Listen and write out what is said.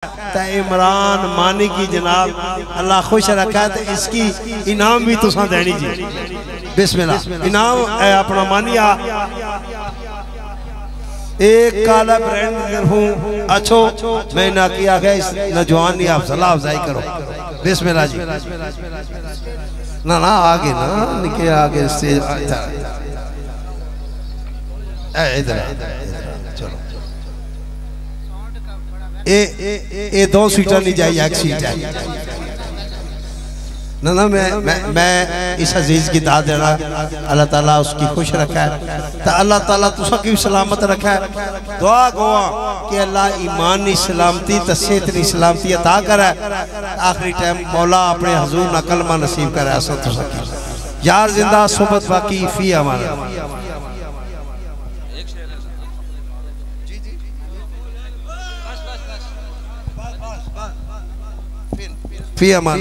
तो इमरान मानी की जनाब अल्लाह खुश रखा है, इसकी इनाम भी तुसा देनी जी। बिस्मिल्लाह इनाम अपना मानिया एक काला ब्रांड हूँ अच्छो मैं ना किया गया इस नौजवान ने आप सलाह अफजाई करो। बिस्मिल्लाह जी ना ना आगे ना निके आगे से इधर चलो ए दो सीटर नहीं जाए एक सीट है ना ना मैं इस अजीज की दाद देना अल्लाह ताला उसकी खुश रखा है तो अल्लाह ताला तुसा की सलामत रखा है। दुआ गोआ कि अल्लाह ईमान सलामती तो सेहत सलामती अता करे, आखिरी टाइम मौला अपने हजूर ना कलमा नसीब करे। ऐसा तुसा की यार जिंदा सोबत बाकी फी हमारा फी अमान